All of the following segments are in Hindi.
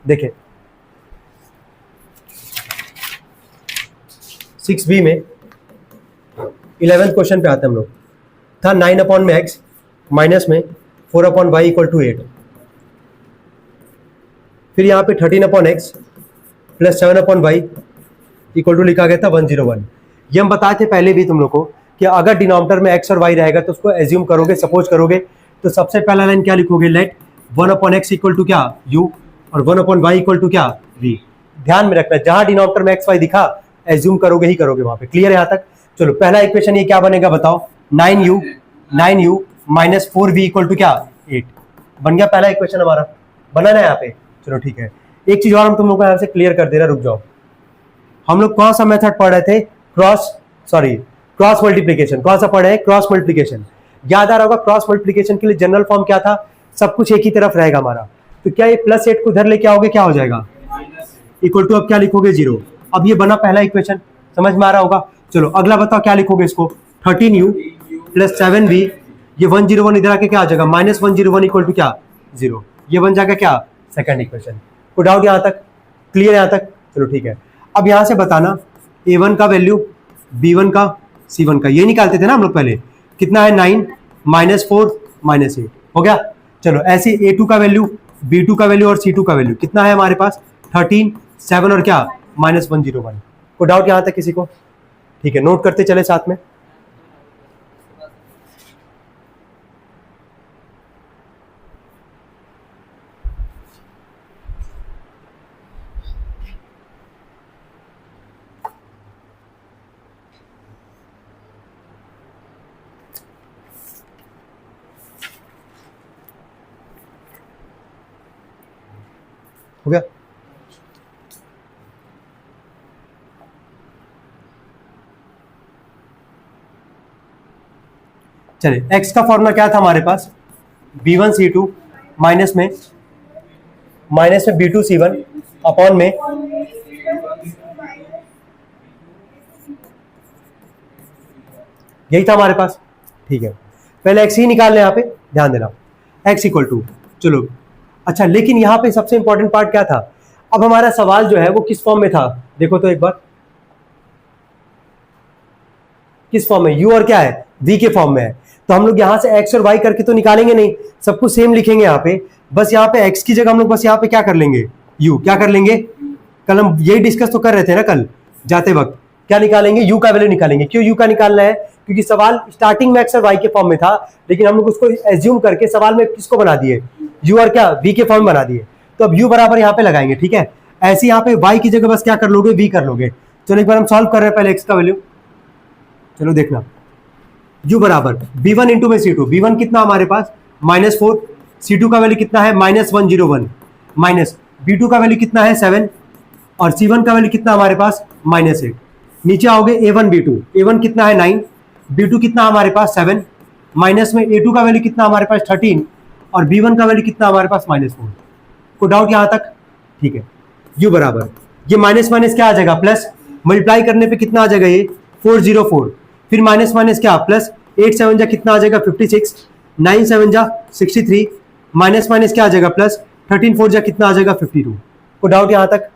देखें 6b में 11th क्वेश्चन पे आते हैं हम लोग। था 9 अपॉन में x माइनस में 4 अपॉन वाई इक्वल टू 8, फिर यहाँ पे 13 upon x plus 7 upon y equal to लिखा गया था 101। ये हम बताए थे पहले भी तुम लोग को कि अगर डिनोमिनेटर में x और y रहेगा तो उसको एज्यूम करोगे, सपोज करोगे, तो सबसे पहला लाइन क्या लिखोगे, let 1 upon x equal to क्या u और 1 अपॉन वाई इक्वल टू क्या v। ध्यान में रखना, जहां डिनोमिनेटर में x y दिखा एज्यूम करोगे ही करोगे वहां पे। क्लियर है यहाँ तक? चलो पहला इक्वेशन ये क्या बनेगा बताओ, 9u minus 4v equal to क्या 8 बन गया। पहला इक्वेशन हमारा बना ना यहाँ पे। चलो ठीक है, एक चीज और हम तुम लोग को यहाँ से क्लियर कर दे रहा, रुक जाओ। हम लोग कौन सा मेथड पढ़ रहे थे, क्रॉस मल्टीप्लीकेशन। कौन सा पढ़े हैं, क्रॉस मल्टीप्लीकेशन। याद आ रहा होगा क्रॉस मल्टीप्लीकेशन के लिए जनरल फॉर्म क्या था, सब कुछ एक ही तरफ रहेगा हमारा। तो क्या ये प्लस 8 को इधर लेके आओगे क्या हो जाएगा, इक्वल टू अब क्या लिखोगे 0। अब ये बना पहला इक्वेशन, समझ में आ रहा होगा। चलो अगला बताओ क्या लिखोगे इसको, 13u प्लस 7v, ये 101 इधर आके क्या आ जाएगा, माइनस 101 इक्वल टू क्या 0। ये बन जाएगा क्या सेकंड इक्वेशन। कोई डाउट यहाँ तक, क्लियर यहाँ तक? चलो ठीक है, अब यहाँ से बताना a1 का वैल्यू, b1 का, c1 का, ये निकालते थे ना हम लोग पहले। कितना है 9 माइनस 4 माइनस 8 हो गया। चलो ऐसे a2 का वैल्यू, b2 का वैल्यू और c2 का वैल्यू कितना है हमारे पास, 13 7 और क्या माइनस 101। कोई डाउट यहाँ तक किसी को? ठीक है, नोट करते चले साथ में। हो गया? चलिए x का फॉर्मूला क्या था हमारे पास, b1 c2 माइनस में b2 c1 अपॉन में यही था हमारे पास। ठीक है, पहले x ही निकाल लें, यहाँ पे ध्यान देना, x इक्वल टू, चलो अच्छा, लेकिन यहाँ पे सबसे इंपॉर्टेंट पार्ट क्या था, अब हमारा सवाल जो है वो किस फॉर्म में था, देखो तो एक बार, किस फॉर्म में, u और क्या है v के फॉर्म में है। तो हम लोग यहाँ से x और y करके तो निकालेंगे नहीं, सब कुछ सेम लिखेंगे यहाँ पे। बस यहाँ पे x की जगह हम लोग बस यहाँ पे क्या कर लेंगे, u। क्या कर लेंगे, कल हम यही डिस्कस तो कर रहे थे ना कल जाते वक्त, क्या निकालेंगे, u का वैल्यू निकालेंगे। क्यों u का निकालना है, क्योंकि सवाल स्टार्टिंग में x और y के फॉर्म में था, लेकिन हम लोग उसको एज्यूम करके सवाल में किसको बना दिए, u और क्या v के फॉर्म बना दिए। तो अब u बराबर यहाँ पे लगाएंगे, ठीक है। ऐसे यहाँ पे y की जगह बस क्या कर लोगे, v कर लोगे। चलो एक बार हम सॉल्व कर रहे हैं पहले x का वैल्यू, चलो देखना, u बराबर b1 इंटू में c2, b1 कितना हमारे पास -4, c2 का वैल्यू कितना है -101, माइनस b2 का वैल्यू कितना है 7 और c1 का वैल्यू कितना हमारे पास -8। नीचे आओगे a1 b2, a1 कितना है 9, b2 कितना हमारे पास 7, माइनस में a2 का वैल्यू कितना हमारे पास 13 और b1 का वैल्यू कितना हमारे पास -4। कोई डाउट यहाँ तक? ठीक है, u बराबर ये माइनस माइनस क्या आ जाएगा प्लस, मल्टीप्लाई करने पे कितना आ जाएगा ये 404, फिर माइनस माइनस क्या प्लस, 8 7 जा कितना आ जाएगा 56, 9 7 जा 63, माइनस माइनस क्या आ जाएगा प्लस, 13 4 जा कितना आ जाएगा 52। कोई डाउट यहाँ तक?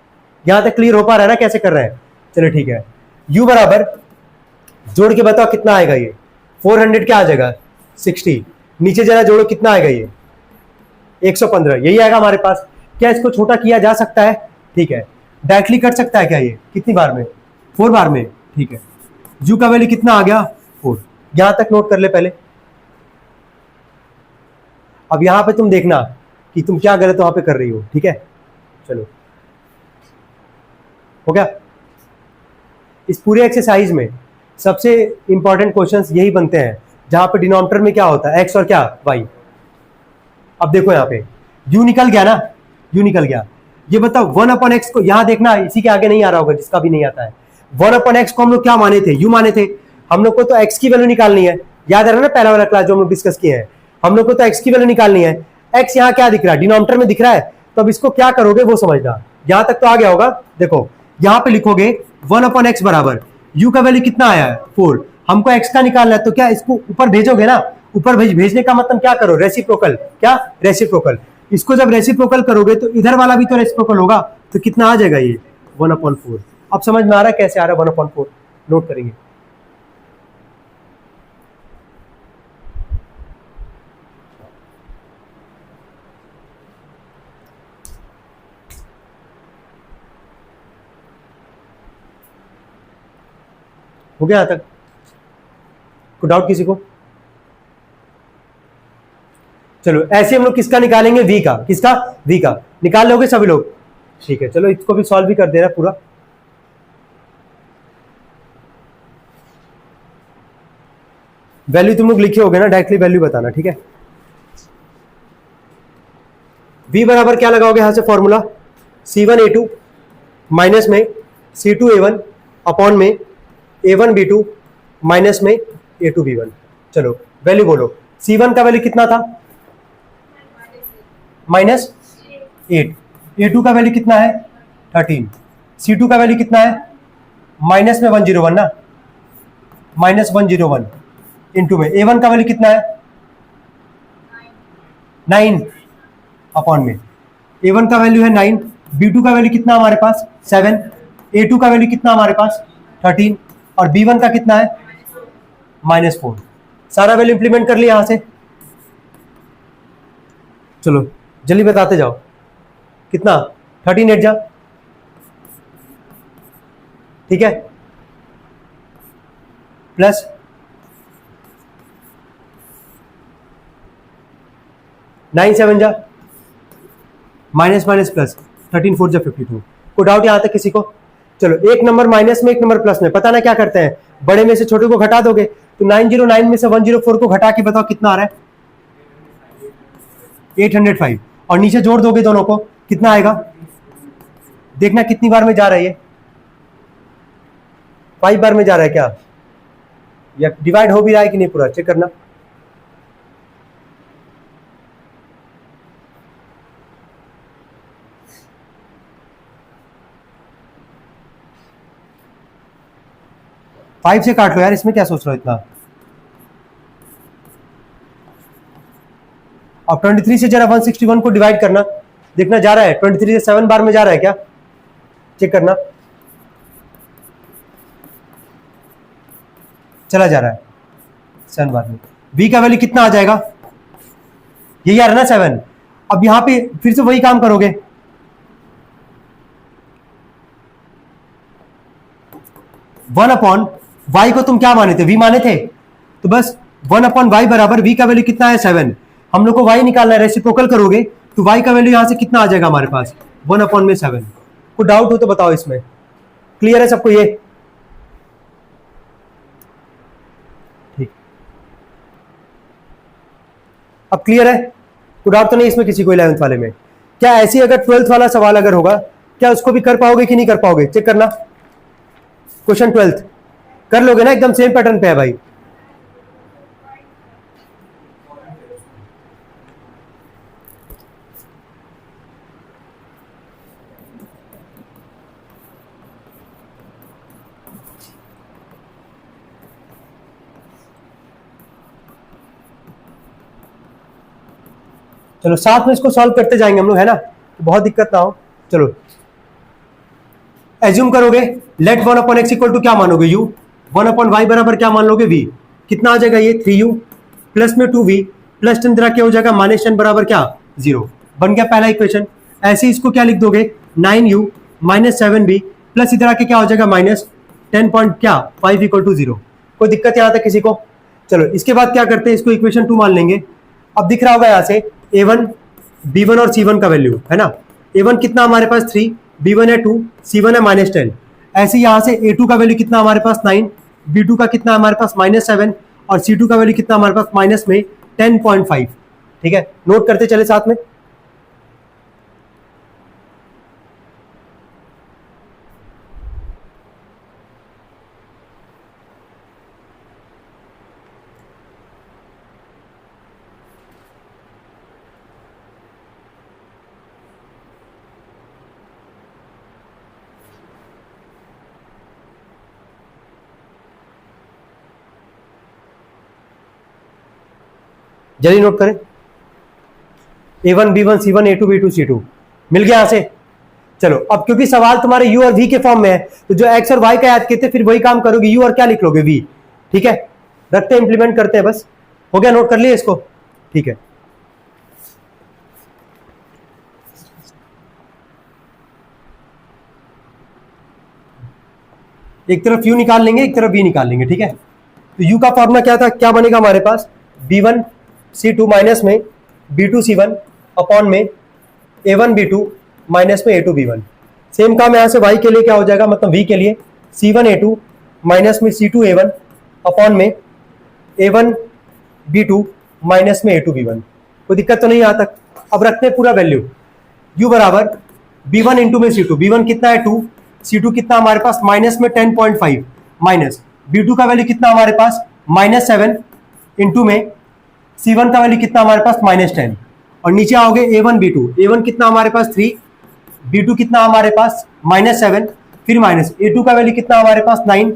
यहाँ तक क्लियर हो पा रहा है ना कैसे कर रहे हैं? चलो ठीक है, u बराबर जोड़ के बताओ कितना आएगा ये, 400 क्या आ जाएगा 60, नीचे जरा जोड़ो कितना आएगा ये 115, यही आएगा हमारे पास। क्या इसको छोटा किया जा सकता है? ठीक है, डायरेक्टली कर सकता है क्या ये, कितनी बार में, 4 बार में। ठीक है, u का वैल्यू कितना आ गया 4, यहां तक नोट कर ले पहले। अब यहां पे तुम देखना कि तुम क्या गलत वहां पे कर रही हो, ठीक है। चलो हो गया। इस पूरे एक्सरसाइज में सबसे इंपॉर्टेंट क्वेश्चंस यही बनते हैं जहां पे डिनोमिनेटर में क्या होता है x और क्या y। अब देखो यहाँ पे u निकल गया ना, u निकल गया। ये बताओ 1/x को यहां देखना, इसी के आगे नहीं आ रहा होगा जिसका भी नहीं आता है। 1/x को हम लोग क्या माने थे, u माने थे। हम लोग को तो x की वैल्यू निकालनी है, याद है ना पहला वाला क्लास जो हम लोग डिस्कस किए हैं। हम लोग को तो x की वैल्यू निकालनी है, x यहाँ क्या दिख रहा है, डिनोमिनेटर में दिख रहा है। तो अब इसको क्या करोगे वो समझना, यहां तक तो आ गया होगा। देखो यहाँ पे लिखोगे 1/x बराबर u का वैल्यू कितना आया है 4, हमको x का निकालना है। तो क्या इसको ऊपर भेजोगे ना, ऊपर भेजने का मतलब क्या करो, रेसिप्रोकल। क्या रेसिप्रोकल, इसको जब रेसिप्रोकल करोगे तो इधर वाला भी तो रेसिप्रोकल होगा, तो कितना आ जाएगा ये 1/4। अब समझ में आ रहा है कैसे आ रहा है 1/4? नोट करेंगे। हो गया यहां तक? कोई डाउट किसी को? चलो ऐसे हम लोग किसका निकालेंगे? v का। किसका? v का। निकाल लोगे सभी लोग? ठीक है, चलो इसको भी सॉल्व भी कर दे रहा पूरा। वैल्यू तुम लोग लिखे होगे ना, डायरेक्टली वैल्यू बताना, ठीक है। v बराबर क्या लगाओगे यहां से फॉर्मूला? c1a2 माइनस में c2a1 अपॉन में a1b2 माइनस में a2b1। चलो वैल्यू बोलो। c1 का वैल्यू कितना था? -8। a2 का वैल्यू कितना है? 13। c2 का वैल्यू कितना है? माइनस में 101 ना, -101 इंटू में a1 का वैल्यू कितना है? 9 अपॉन में a1 का वैल्यू है 9, b2 का वैल्यू कितना हमारे पास? 7, a2 का वैल्यू कितना हमारे पास? 13 और b1 का कितना है? -4। सारा वैल्यू इंप्लीमेंट कर लिया यहां से। चलो जल्दी बताते जाओ। कितना? 13 8 जा, ठीक है, प्लस 9 7 जा, माइनस माइनस प्लस, 13 4 जा 52। कोई डाउट यहां तक किसी को? चलो एक नंबर माइनस में, एक नंबर प्लस में, पता ना क्या करते हैं, बड़े में से छोटे को घटा दोगे, तो 909 में से 104 को घटा के बताओ कितना आ रहा है? 805। और नीचे जोड़ दोगे दोनों को, कितना आएगा? देखना कितनी बार में जा रहा है ये? 5 बार में जा रहा है क्या? या डिवाइड हो भी रहा है कि नहीं पूरा? चेक करना। फाइव से काट लो यार, इसमें क्या सोच रहे हो इतना? अब 23 से जरा 161 को डिवाइड करना, देखना जा रहा है 23 से 7 बार में जा रहा है क्या? चेक करना। चला जा रहा है 7 बार में। v का वैल्यू कितना आ जाएगा? यही आ रहा है ना 7। अब यहां पे फिर से वही काम करोगे, वन अपॉन वाई को तुम क्या माने थे? v माने थे, तो बस 1/y बराबर v का वैल्यू कितना है? 7। हम लोग को y निकालना है, रेसिप्रोकल करोगे तो y का वैल्यू यहां से कितना आ जाएगा हमारे पास? 1/7। कोई डाउट हो तो बताओ इसमें? क्लियर है सबको ये? ठीक, अब क्लियर है? कोई डाउट तो नहीं इसमें किसी को 11th वाले में? क्या ऐसी अगर 12th वाला सवाल अगर होगा, क्या उसको भी कर पाओगे कि नहीं कर पाओगे? चेक करना। क्वेश्चन 12th कर लोगे ना? एकदम सेम पैटर्न पे है भाई। चलो साथ में इसको सॉल्व करते जाएंगे हम लोग, है ना, तो बहुत दिक्कत ना हो। चलो एज्यूम करोगे, लेट 1/x इक्वल टू क्या मानोगे? u। 1/y बराबर क्या मान लोगे? v। कितना आ जाएगा ये? 3u प्लस में 2v प्लस 10 तरह क्या हो जाएगा? -10 बराबर क्या? 0। बन गया पहला इक्वेशन। ऐसे इसको क्या लिख दोगे? 9u माइनस 7v प्लस इधर आके क्या हो जाएगा? -10 पॉइंट क्या 5 इक्वल टू 0। कोई दिक्कत यहाँ तक किसी को? चलो इसके बाद क्या करते हैं, इसको इक्वेशन 2 मान लेंगे। अब दिख रहा होगा यहाँ से a1 b1 और c1 का वैल्यू, है ना। a1 कितना हमारे पास? 3, b1 है 2, c1 है -10। ऐसे यहाँ से a2 का वैल्यू कितना हमारे पास? 9, b2 का कितना हमारे पास? -7 और c2 का वैल्यू कितना हमारे पास? माइनस में 10.5। ठीक है, नोट करते चले साथ में। जल्दी नोट करें। A1 B1 C1 A2 B2 C2 मिल गया यहां से। चलो अब क्योंकि सवाल तुम्हारे u और v के फॉर्म में है तो जो x और y का याद किए थे फिर वही काम करोगे, u और क्या लिख लोगे v। ठीक है, रखते हैं, इंप्लीमेंट करते हैं, बस हो गया, नोट कर लिया इसको। ठीक है, एक तरफ u निकाल लेंगे, एक तरफ v निकाल लेंगे। ठीक है, तो u का फॉर्मूला क्या था, क्या बनेगा हमारे पास, b1 c2 माइनस में b2 c1 अपॉन में a1 b2 माइनस में a2 b1। सेम काम यहां से y के लिए क्या हो जाएगा, मतलब v के लिए c1 a2 माइनस में c2 a1 अपॉन में a1 b2 माइनस में a2 b1। कोई दिक्कत तो नहीं यहां तक। अब रखते हैं पूरा वैल्यू, u बराबर b1 इंटू में c2, b1 कितना है 2, c2 कितना हमारे पास माइनस में 10.5 माइनस b2 का वैल्यू कितना हमारे पास -7 इंटू में c1 का वैल्यू कितना हमारे पास -10 और नीचे आओगे a1 b2, a1 कितना हमारे पास 3, b2 कितना हमारे पास -7 फिर माइनस a2 का वैल्यू कितना हमारे पास 9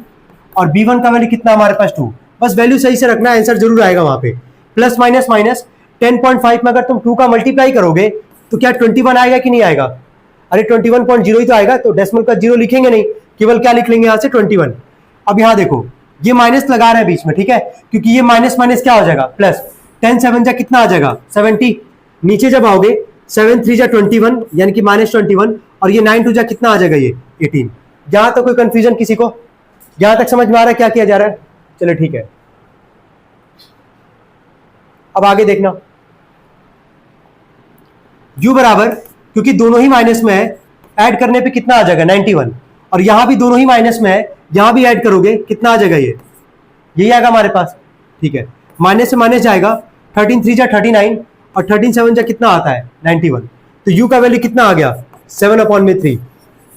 और b1 का वैल्यू कितना हमारे पास 2। बस वैल्यू सही से रखना, आंसर जरूर आएगा वहां पे। प्लस माइनस माइनस 10.5 में अगर तुम 2 का मल्टीप्लाई करोगे तो क्या 21 आएगा कि नहीं आएगा, अरे 21.0 ही तो आएगा, तो डेसिमल का 0 लिखेंगे नहीं, केवल क्या लिख लेंगे यहां से 21। अब यहां देखो ये माइनस लगा रहे हैं बीच में, ठीक है, क्योंकि ये माइनस माइनस क्या हो जाएगा प्लस, 10 7 जा कितना आ जाएगा 70, नीचे जब आओगे 7 3 जा 21 यानी कि -21 और ये 9 2 जा कितना आ जाएगा ये 18। यहां तक कोई कंफ्यूजन किसी को, यहां तक समझ में आ रहा है क्या किया जा रहा है, चलो ठीक है। अब आगे देखना, u बराबर क्योंकि दोनों ही माइनस में है, ऐड करने पे कितना आ जाएगा 91 और यहां भी दोनों ही माइनस में है, यहां भी ऐड करोगे कितना आ जाएगा ये, यही आएगा हमारे पास। ठीक है, माइनस से माइनस जाएगा, 13 3 जा 39 और 13 7 जा कितना आता है 91, तो u का वैल्यू कितना आ गया 7/3।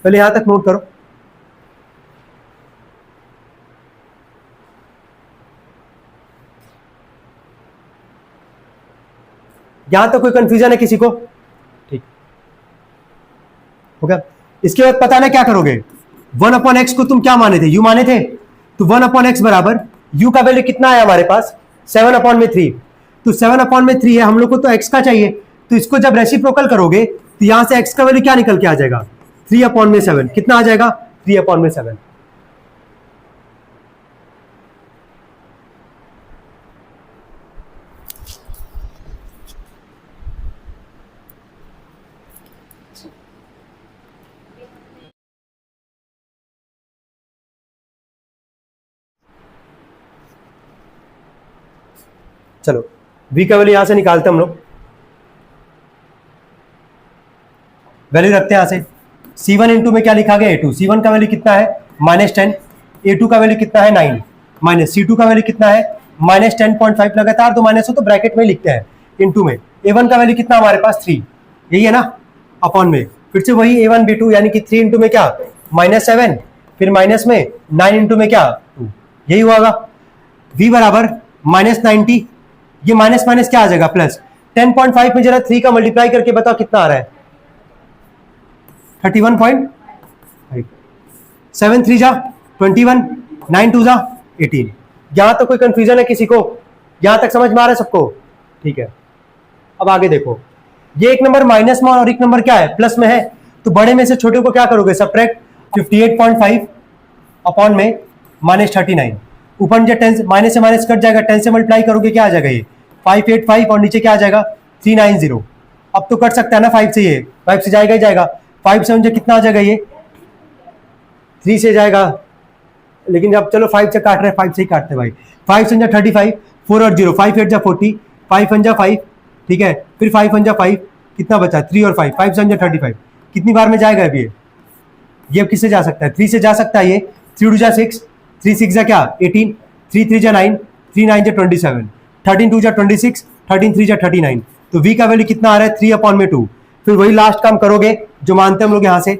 पहले यहां तक नोट करो, यहां तक कोई कंफ्यूजन है किसी को, ठीक हो गया। इसके बाद पता ना क्या करोगे, 1/x को तुम क्या माने थे, u माने थे, तो 1/x बराबर u का वैल्यू कितना है हमारे पास 7/3, तो 7/3 है, हम लोग को तो x का चाहिए, तो इसको जब रेसिप्रोकल करोगे तो यहां से x का वैल्यू क्या निकल के आ जाएगा 3/7, कितना आ जाएगा 3/7। चलो v का वैल्यू यहां से निकालते हम लोग, वैल्यू रखते हैं यहां से, c1 इंटू में क्या लिखा गया a2, c1 का वैल्यू कितना है -10, a2 का वैल्यू कितना है 9 माइनस c2 का वैल्यू कितना है -10.5, लगातार दो माइनस हो तो ब्रैकेट में लिखते हैं, इंटू में a1 का वैल्यू कितना हमारे पास 3, यही है ना, अपॉन में फिर से वही a1 b2 यानी कि 3 इंटू में क्या -7 फिर माइनस में 9 इंटू में क्या 2, यही हुआ। v बराबर -90, ये माइनस माइनस क्या आ जाएगा प्लस, 10.5 में जरा 3 का मल्टीप्लाई करके बताओ कितना आ रहा है 31.5, 7 3 जा 21, 9 2 जा 18। यहां तक कोई कंफ्यूजन है किसी को, यहां तक समझ में आ रहा है सबको, ठीक है। अब आगे देखो, ये एक नंबर माइनस में और एक नंबर क्या है प्लस में है, तो बड़े में से छोटे को क्या करोगे सब्ट्रैक्ट, 58.5 अपॉन में -39, ऊपर जो 10 माइनस से माइनस कट जाएगा, 10 से मल्टीप्लाई करोगे क्या आ जाएगा ये 585 और नीचे क्या आ जाएगा 390। अब तो कट सकता है ना 5 से, ये 5 से जाएगा ही जाएगा, 5 से मुझे कितना आ जाएगा ये 3 से जाएगा, लेकिन अब चलो 5 से काट रहे हैं, 5 से ही काटते हैं भाई, 5 से 35, 4 और 0, 5 8 जा 40, 5 1 जा 5, ठीक है, फिर 5 1 जा 5, कितना बचा 3 और 5, 5 7 जा 35, कितनी बार में जाएगा अभी ये अब किससे जा सकता है 3 से जा सकता है, ये 3 2 जा 6, 3 6 जा क्या 18, 3 3 जा 9, 3 9 जा 27, 13 2 जा 26, 13 3 जा 39, तो v का वैल्यू कितना आ रहा है 3/2। फिर वही लास्ट काम करोगे जो मानते हैं हम लोग, यहाँ से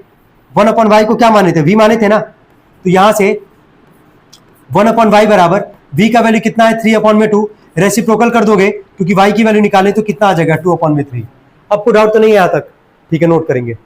1/y को क्या माने थे v माने थे ना, तो यहां से 1/y बराबर v का वैल्यू कितना है 3/2, रेसिप्रोकल कर दोगे क्योंकि y की वैल्यू निकाले तो कितना आ जाएगा 2/3। अब कोई डाउट तो नहीं है यहाँ तक, ठीक है, नोट करेंगे।